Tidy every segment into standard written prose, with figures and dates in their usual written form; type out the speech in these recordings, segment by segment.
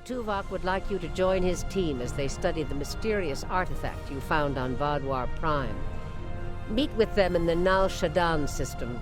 Tuvok would like you to join his team as they study the mysterious artifact you found on Vaadwaur Prime. Meet with them in the Nal Shadan system.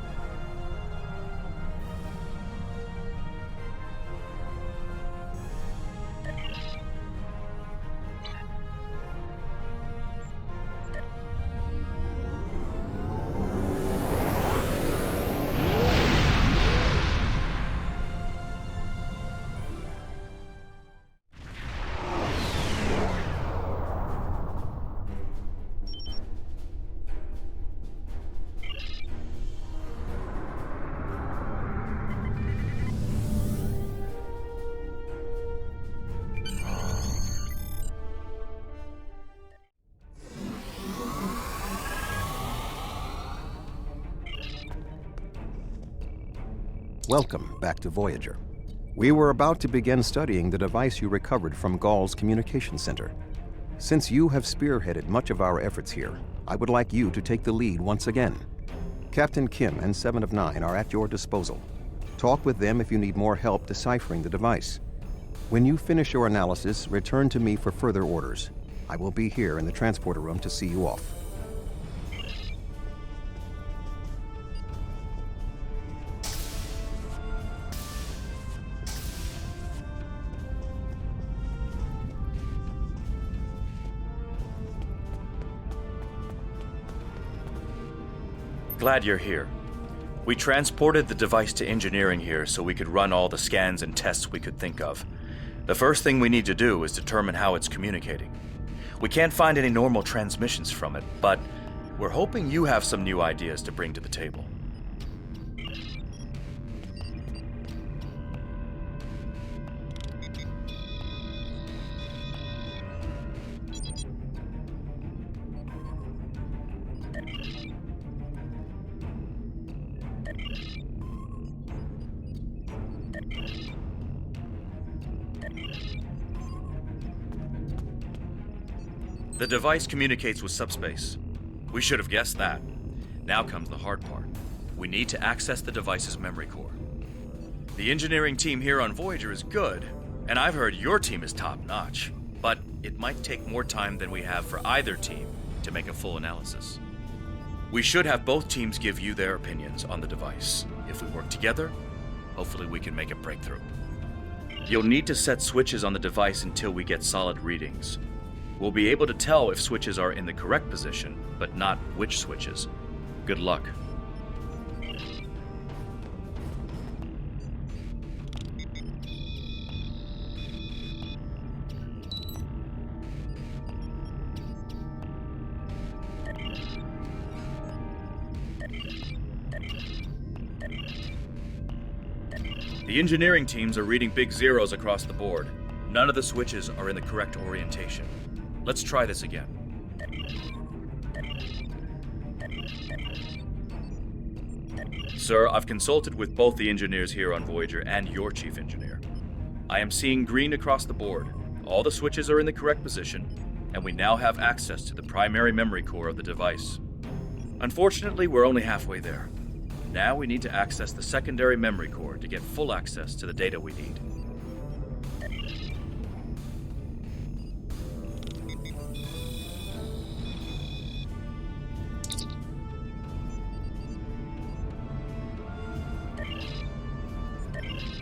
Welcome back to Voyager. We were about to begin studying the device you recovered from Ghal's communication center. Since you have spearheaded much of our efforts here, I would like you to take the lead once again. Captain Kim and 7 of 9 are at your disposal. Talk with them if you need more help deciphering the device. When you finish your analysis, return to me for further orders. I will be here in the transporter room to see you off. Glad you're here. We transported the device to engineering here so we could run all the scans and tests we could think of. The first thing we need to do is determine how it's communicating. We can't find any normal transmissions from it, but we're hoping you have some new ideas to bring to the table. The device communicates with subspace. We should have guessed that. Now comes the hard part. We need to access the device's memory core. The engineering team here on Voyager is good, and I've heard your team is top-notch. But it might take more time than we have for either team to make a full analysis. We should have both teams give you their opinions on the device. If we work together, hopefully we can make a breakthrough. You'll need to set switches on the device until we get solid readings. We'll be able to tell if switches are in the correct position, but not which switches. Good luck. The engineering teams are reading big zeros across the board. None of the switches are in the correct orientation. Let's try this again. Sir, I've consulted with both the engineers here on Voyager and your chief engineer. I am seeing green across the board. All the switches are in the correct position, and we now have access to the primary memory core of the device. Unfortunately, we're only halfway there. Now we need to access the secondary memory core to get full access to the data we need.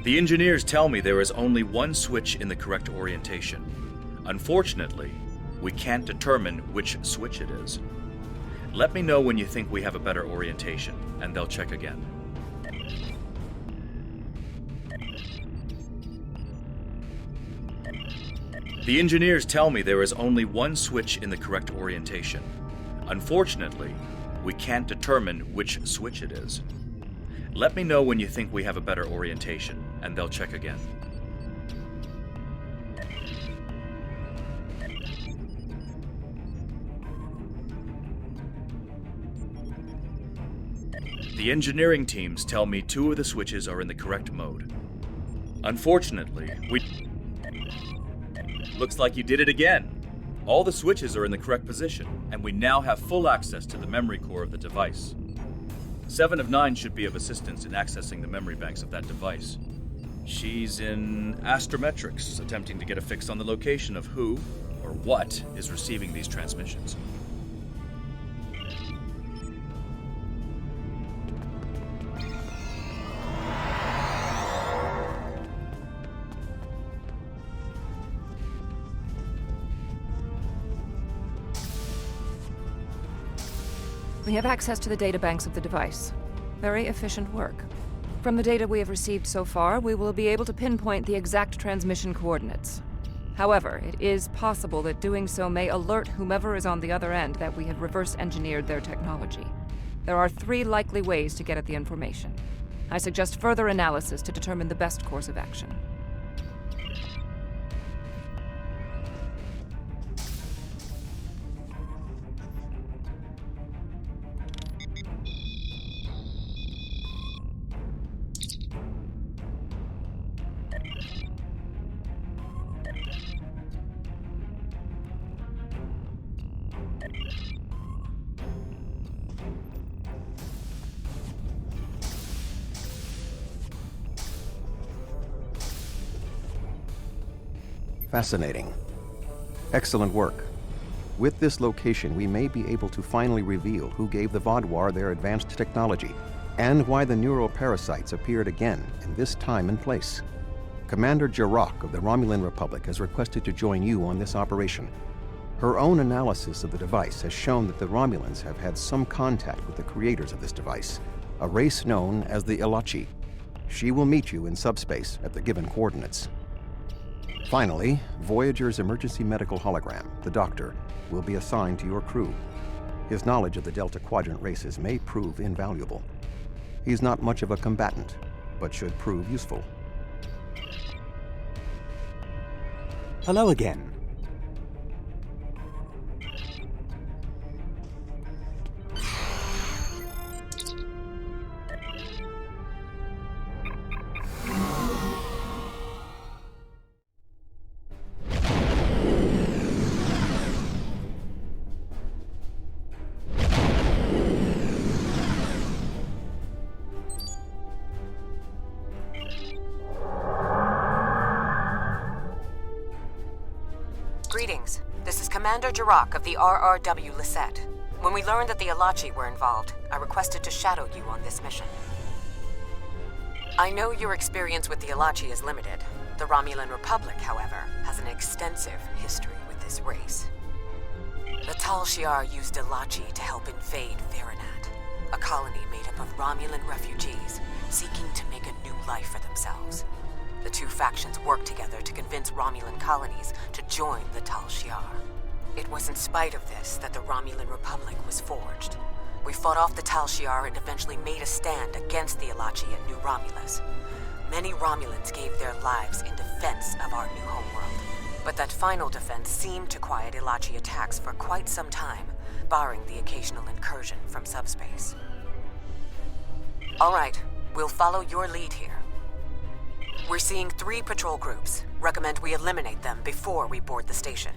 The engineers tell me there is only one switch in the correct orientation. Unfortunately, we can't determine which switch it is. Let me know when you think we have a better orientation, and they'll check again. The engineers tell me there is only one switch in the correct orientation. Unfortunately, we can't determine which switch it is. Let me know when you think we have a better orientation, and they'll check again. The engineering teams tell me 2 of the switches are in the correct mode. Unfortunately, Looks like you did it again. All the switches are in the correct position, and we now have full access to the memory core of the device. 7 of 9 should be of assistance in accessing the memory banks of that device. She's in astrometrics, attempting to get a fix on the location of who or what is receiving these transmissions. We have access to the databanks of the device. Very efficient work. From the data we have received so far, we will be able to pinpoint the exact transmission coordinates. However, it is possible that doing so may alert whomever is on the other end that we have reverse-engineered their technology. There are 3 likely ways to get at the information. I suggest further analysis to determine the best course of action. Fascinating. Excellent work. With this location, we may be able to finally reveal who gave the Vaadwaur their advanced technology, and why the neuroparasites appeared again in this time and place. Commander Jirok of the Romulan Republic has requested to join you on this operation. Her own analysis of the device has shown that the Romulans have had some contact with the creators of this device, a race known as the Ilachi. She will meet you in subspace at the given coordinates. Finally, Voyager's emergency medical hologram, the Doctor, will be assigned to your crew. His knowledge of the Delta Quadrant races may prove invaluable. He's not much of a combatant, but should prove useful. Hello again. Greetings. This is Commander Jirok of the RRW Lisette. When we learned that the Ilachi were involved, I requested to shadow you on this mission. I know your experience with the Ilachi is limited. The Romulan Republic, however, has an extensive history with this race. The Tal Shiar used Ilachi to help invade Varanat, a colony made up of Romulan refugees seeking to make a new life for themselves. The 2 factions worked together to convince Romulan colonies to join the Tal Shiar. It was in spite of this that the Romulan Republic was forged. We fought off the Tal Shiar and eventually made a stand against the Ilachi at New Romulus. Many Romulans gave their lives in defense of our new homeworld. But that final defense seemed to quiet Ilachi attacks for quite some time, barring the occasional incursion from subspace. All right, we'll follow your lead here. We're seeing 3 patrol groups. Recommend we eliminate them before we board the station.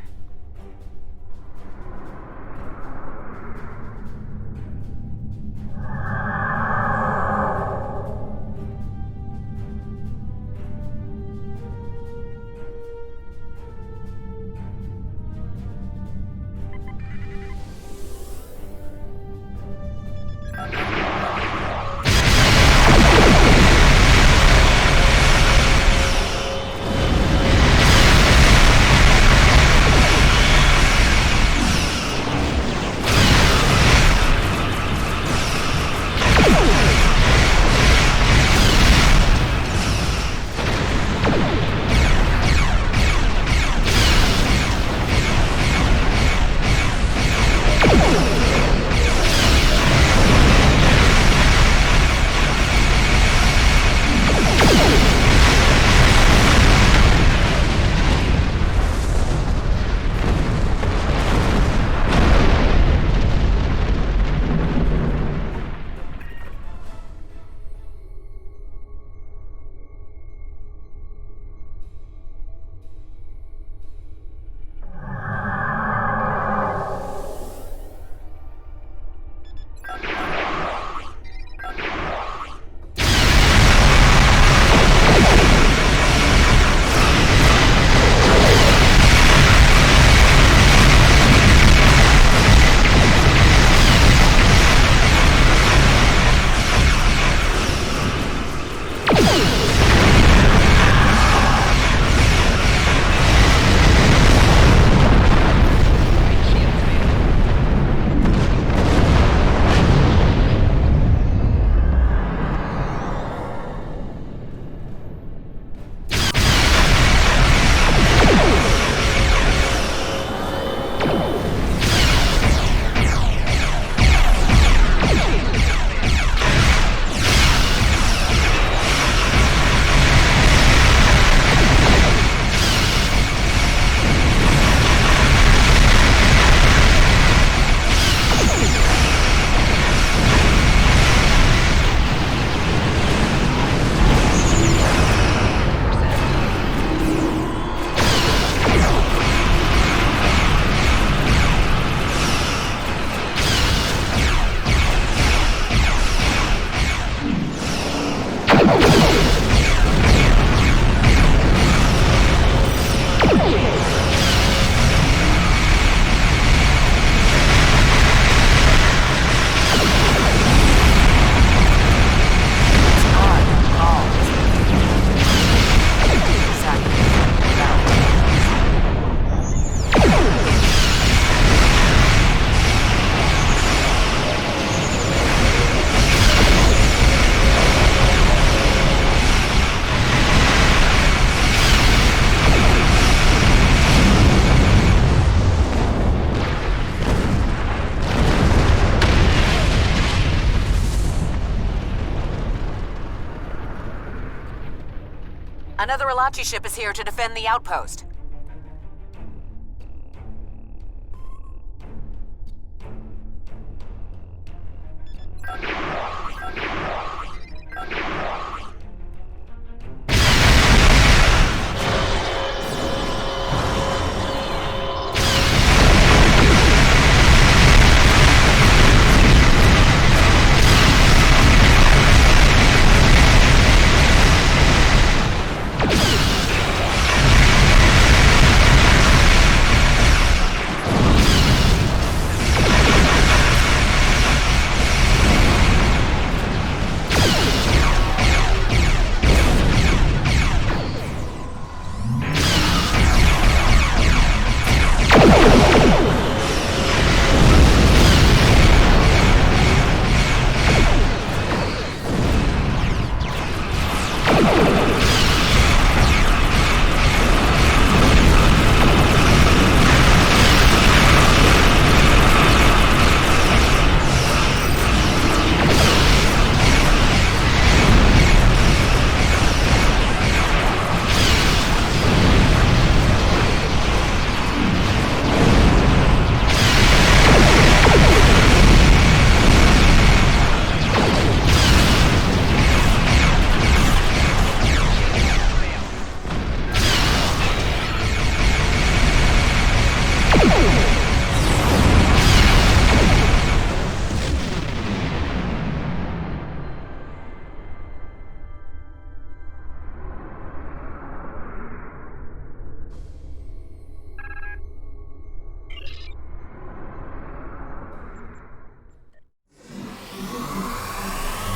Another Alachi ship is here to defend the outpost.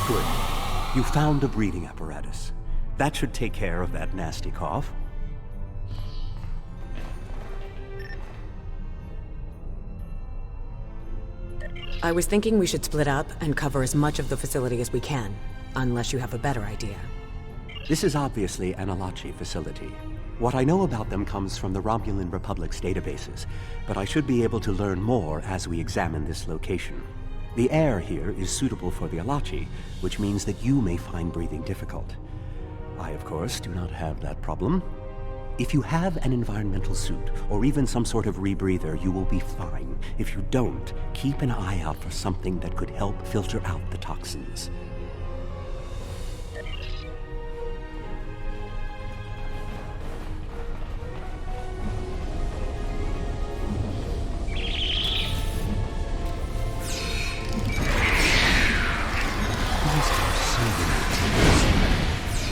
Good. You found a breathing apparatus. That should take care of that nasty cough. I was thinking we should split up and cover as much of the facility as we can, unless you have a better idea. This is obviously an Alachi facility. What I know about them comes from the Romulan Republic's databases, but I should be able to learn more as we examine this location. The air here is suitable for the Alachi, which means that you may find breathing difficult. I, of course, do not have that problem. If you have an environmental suit, or even some sort of rebreather, you will be fine. If you don't, keep an eye out for something that could help filter out the toxins.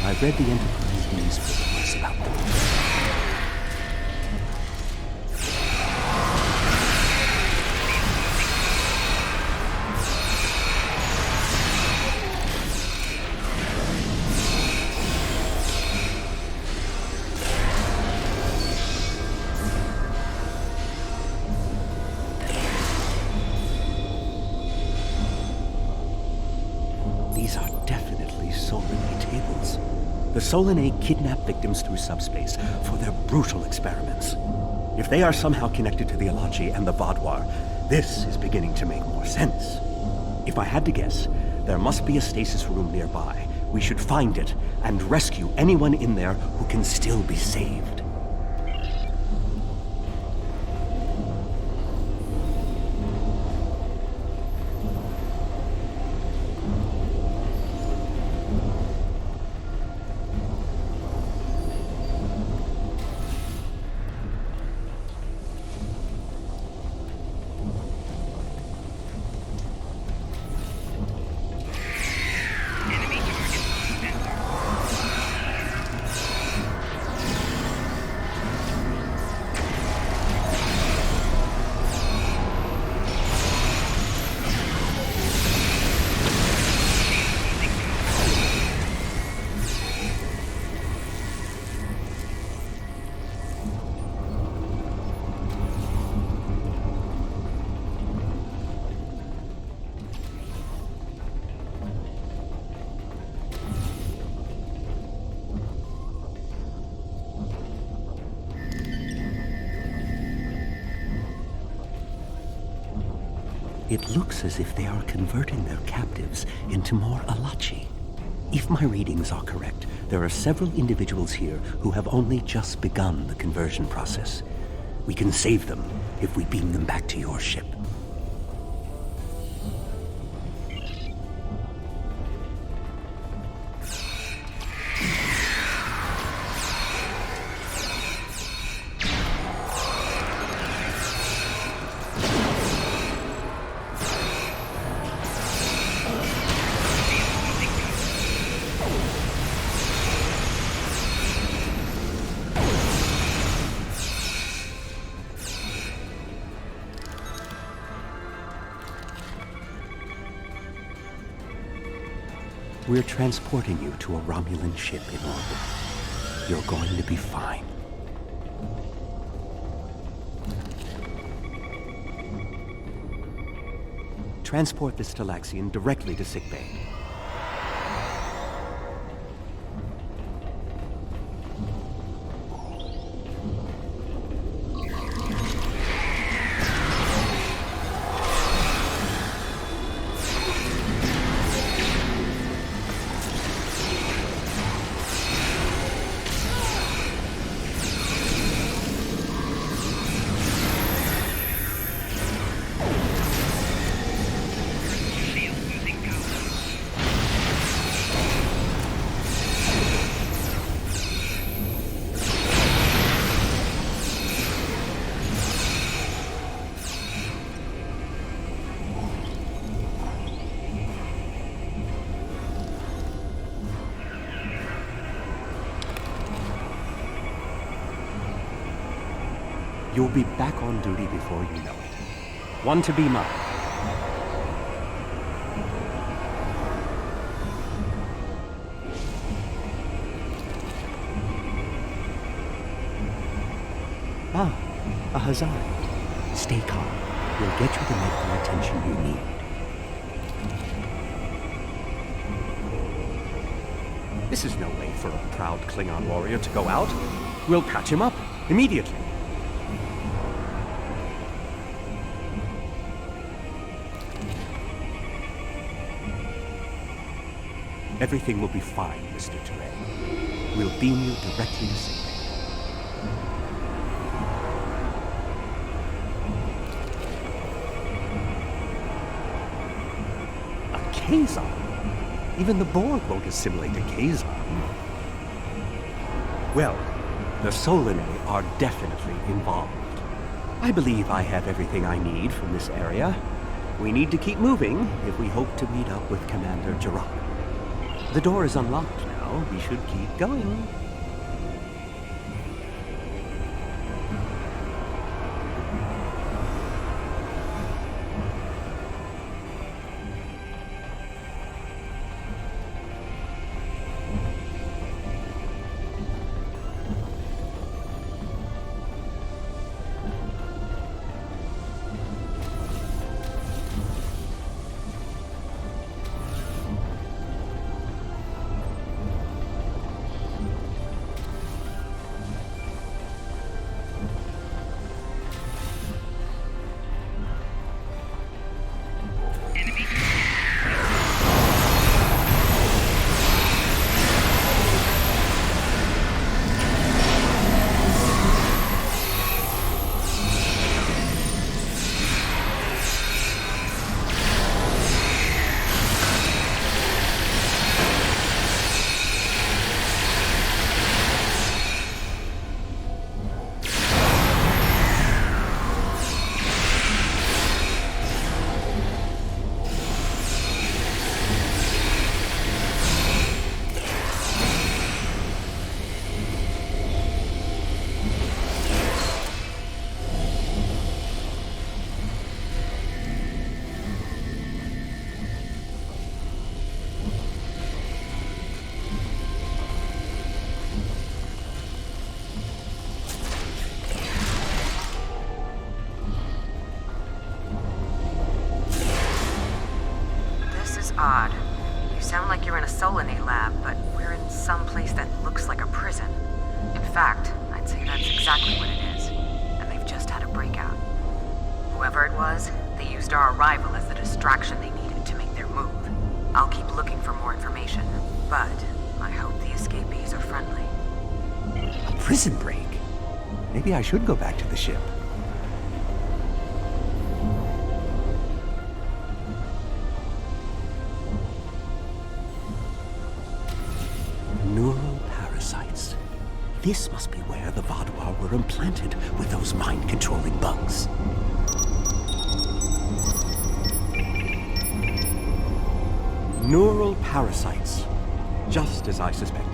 I've read the Enterprise news reports about them. These are definitely Solanae tables. The Solanae kidnap victims through subspace for their brutal experiments. If they are somehow connected to the Alachi and the Vaadwaur, this is beginning to make more sense. If I had to guess, there must be a stasis room nearby. We should find it and rescue anyone in there who can still be saved. It looks as if they are converting their captives into more Alachi. If my readings are correct, there are several individuals here who have only just begun the conversion process. We can save them if we beam them back to your ship. We're transporting you to a Romulan ship in orbit. You're going to be fine. Transport this Talaxian directly to sickbay. You'll be back on duty before you know it. One to be mine. A Hazard. Stay calm. We'll get you the medical attention you need. This is no way for a proud Klingon warrior to go out. We'll patch him up immediately. Everything will be fine, Mr. Teray. We'll beam you directly to safety. A Kazon? Even the Borg won't assimilate a Kazon. Well, the Solanae are definitely involved. I believe I have everything I need from this area. We need to keep moving if we hope to meet up with Commander Jirok. The door is unlocked now. We should keep going. Odd. You sound like you're in a Solanae lab, but we're in some place that looks like a prison. In fact, I'd say that's exactly what it is. And they've just had a breakout. Whoever it was, they used our arrival as the distraction they needed to make their move. I'll keep looking for more information, but I hope the escapees are friendly. A prison break? Maybe I should go back to the ship. Neural parasites. This must be where the Vaadwaur were implanted with those mind-controlling bugs. Neural parasites. Just as I suspected.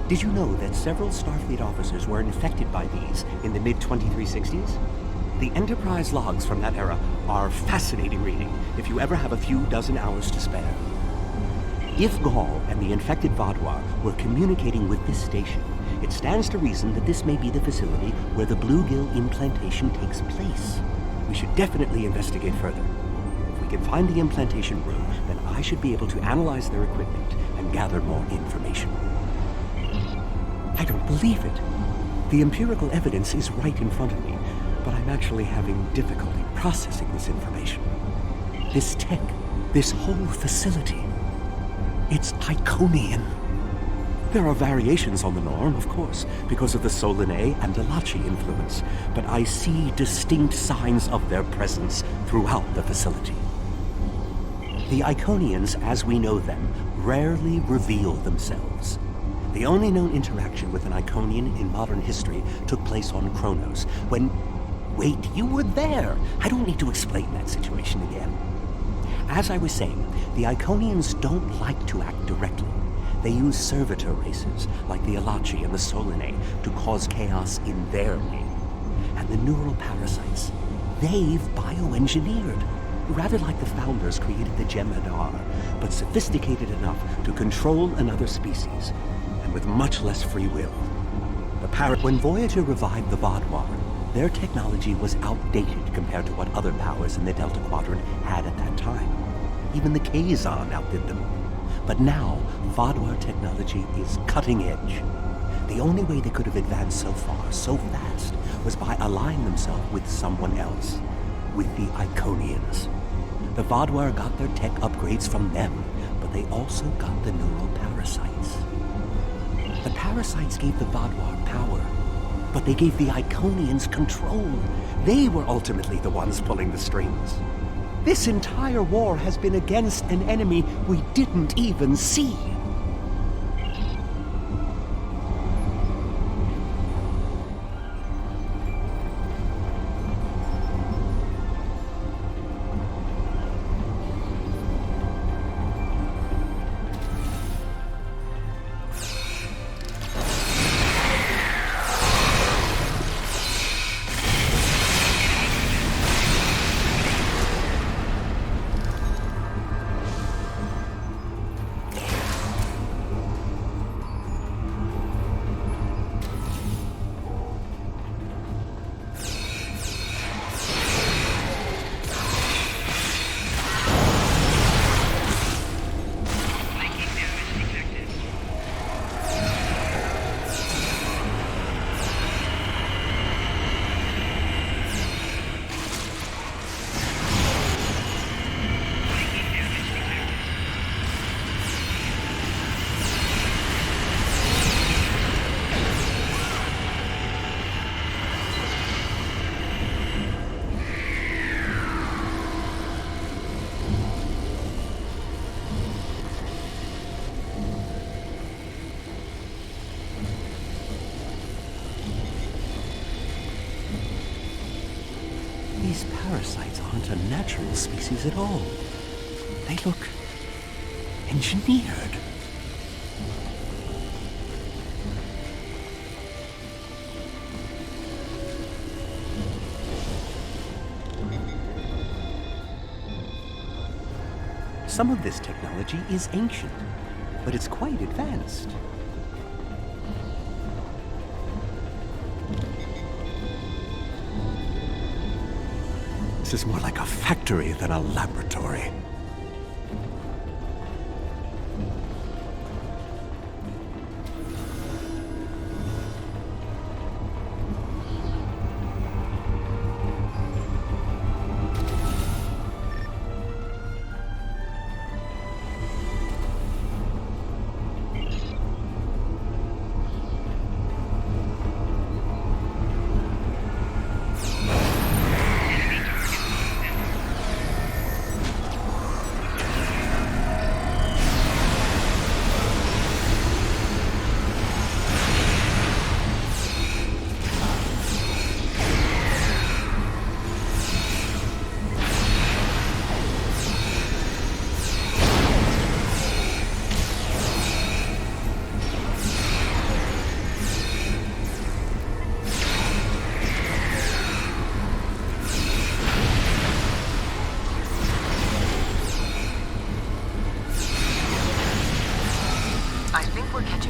Did you know that several Starfleet officers were infected by these in the mid-2360s? The Enterprise logs from that era are fascinating reading if you ever have a few dozen hours to spare. If Gaul and the infected Vaadwaur were communicating with this station, it stands to reason that this may be the facility where the bluegill implantation takes place. We should definitely investigate further. If we can find the implantation room, then I should be able to analyze their equipment and gather more information. I don't believe it. The empirical evidence is right in front of me, but I'm actually having difficulty processing this information. This tech, this whole facility, it's Iconian. There are variations on the norm, of course, because of the Solanae and Alachi influence, but I see distinct signs of their presence throughout the facility. The Iconians, as we know them, rarely reveal themselves. The only known interaction with an Iconian in modern history took place on Kronos, when... Wait, you were there! I don't need to explain that situation again. As I was saying, the Iconians don't like to act directly. They use servitor races, like the Alachi and the Solanae, to cause chaos in their name. And the neural parasites, they've bioengineered. Rather like the founders created the Jem'Hadar, but sophisticated enough to control another species, and with much less free will. When Voyager revived the Vaadwaur, their technology was outdated compared to what other powers in the Delta Quadrant had at that time. Even the Kazon outdid them. But now, Vaadwaur technology is cutting edge. The only way they could have advanced so far, so fast, was by allying themselves with someone else. With the Iconians. The Vaadwaur got their tech upgrades from them, but they also got the neural parasites. The parasites gave the Vaadwaur power, but they gave the Iconians control. They were ultimately the ones pulling the strings. This entire war has been against an enemy we didn't even see. These parasites aren't a natural species at all. They look engineered. Some of this technology is ancient, but it's quite advanced. This is more like a factory than a laboratory.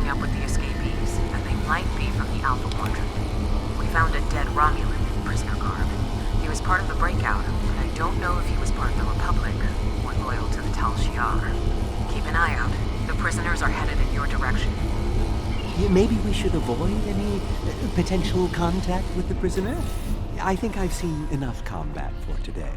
following up with the escapees, and they might be from the Alpha Quadrant. We found a dead Romulan in prisoner garb. He was part of the breakout, but I don't know if he was part of the Republic or loyal to the Tal Shiar. Keep an eye out. The prisoners are headed in your direction. Maybe we should avoid any potential contact with the prisoner? I think I've seen enough combat for today.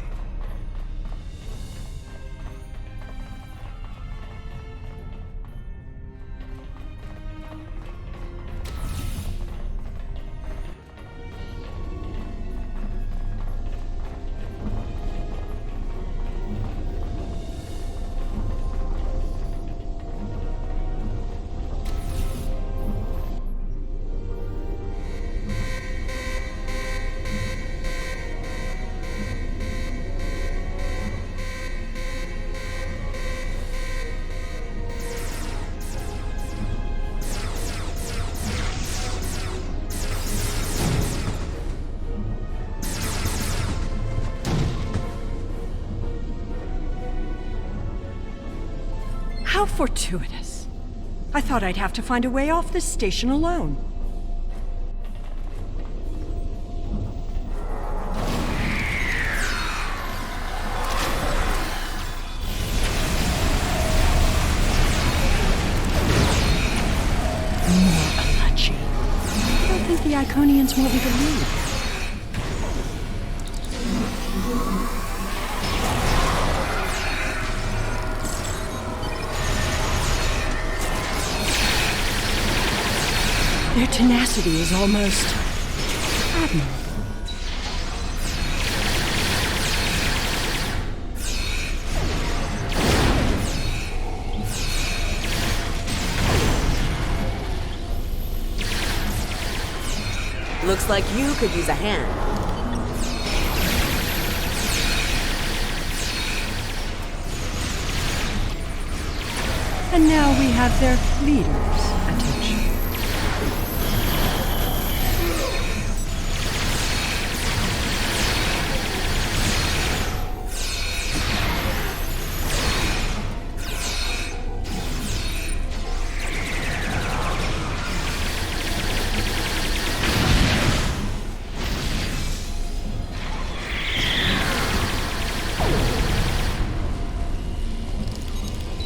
How fortuitous. I thought I'd have to find a way off this station alone. More Alachi. I don't think the Iconians want me to leave. Their tenacity is almost admirable. Looks like you could use a hand. And now we have their leader's attention.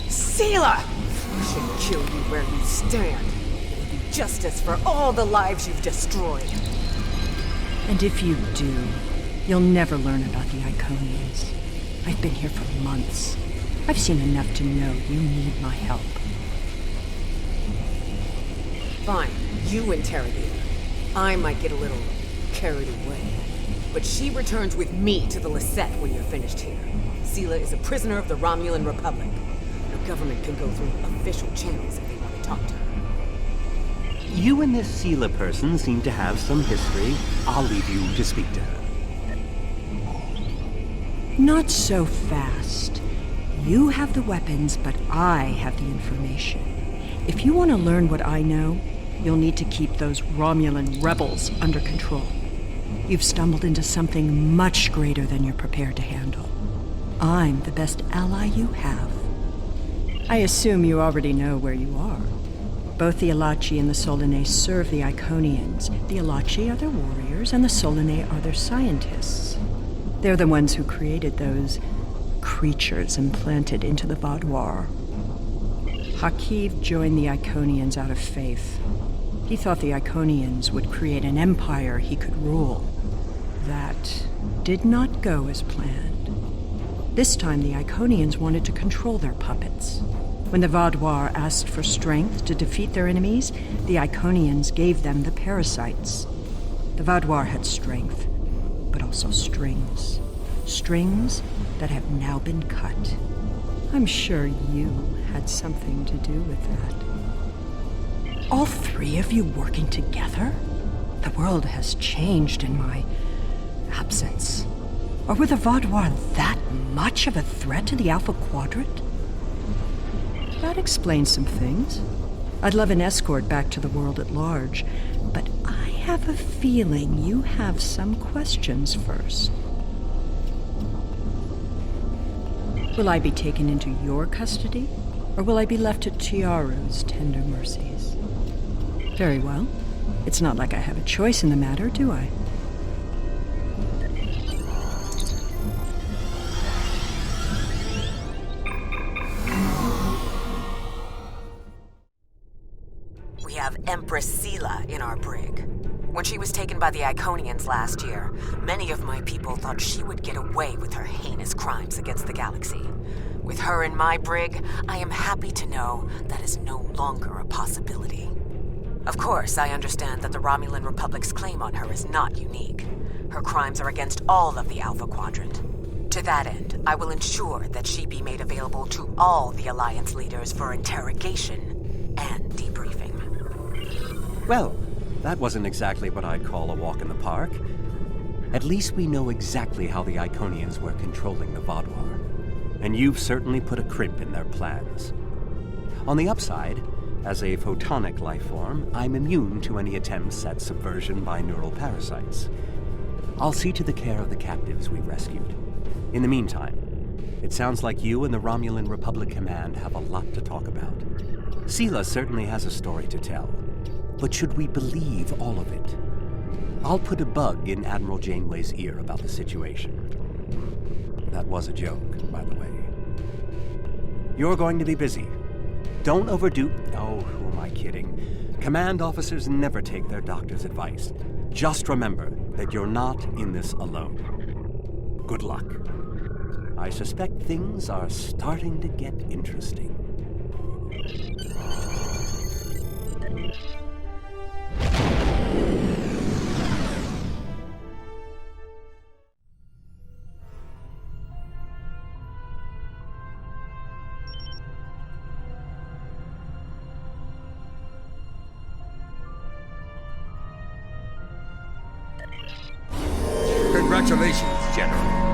Seela! I should kill you where you stand. It would be justice for all the lives you've destroyed. And if you do, you'll never learn about the Iconians. I've been here for months. I've seen enough to know you need my help. Fine, you interrogate her. I might get a little carried away. But she returns with me to the Lisette when you're finished here. Seela is a prisoner of the Romulan Republic. The government can go through official channels if they want to talk to her. You and this Seela person seem to have some history. I'll leave you to speak to her. Not so fast. You have the weapons, but I have the information. If you want to learn what I know, you'll need to keep those Romulan rebels under control. You've stumbled into something much greater than you're prepared to handle. I'm the best ally you have. I assume you already know where you are. Both the Alachi and the Solanae serve the Iconians. The Alachi are their warriors, and the Solanae are their scientists. They're the ones who created those creatures implanted into the Vaadwaur. Hakiv joined the Iconians out of faith. He thought the Iconians would create an empire he could rule. That did not go as planned. This time the Iconians wanted to control their puppets. When the Vaadwaur asked for strength to defeat their enemies, the Iconians gave them the parasites. The Vaadwaur had strength, but also strings. Strings that have now been cut. I'm sure you had something to do with that. All three of you working together? The world has changed in my absence. Or were the Vaadwaur that much of a threat to the Alpha Quadrant? That explains some things. I'd love an escort back to the world at large, but I have a feeling you have some questions first. Will I be taken into your custody, or will I be left to Tiaru's tender mercies? Very well. It's not like I have a choice in the matter, do I? We have Empress Sela in our brig. When she was taken by the Iconians last year, many of my people thought she would get away with her heinous crimes against the galaxy. With her in my brig, I am happy to know that is no longer a possibility. Of course, I understand that the Romulan Republic's claim on her is not unique. Her crimes are against all of the Alpha Quadrant. To that end, I will ensure that she be made available to all the Alliance leaders for interrogation and debriefing. Well, that wasn't exactly what I'd call a walk in the park. At least we know exactly how the Iconians were controlling the Vaadwaur. And you've certainly put a crimp in their plans. On the upside, as a photonic life form, I'm immune to any attempts at subversion by neural parasites. I'll see to the care of the captives we rescued. In the meantime, it sounds like you and the Romulan Republic Command have a lot to talk about. Sela certainly has a story to tell, but should we believe all of it? I'll put a bug in Admiral Janeway's ear about the situation. That was a joke, by the way. You're going to be busy. Don't overdo... Oh, who am I kidding? Command officers never take their doctor's advice. Just remember that you're not in this alone. Good luck. I suspect things are starting to get interesting. Congratulations, General.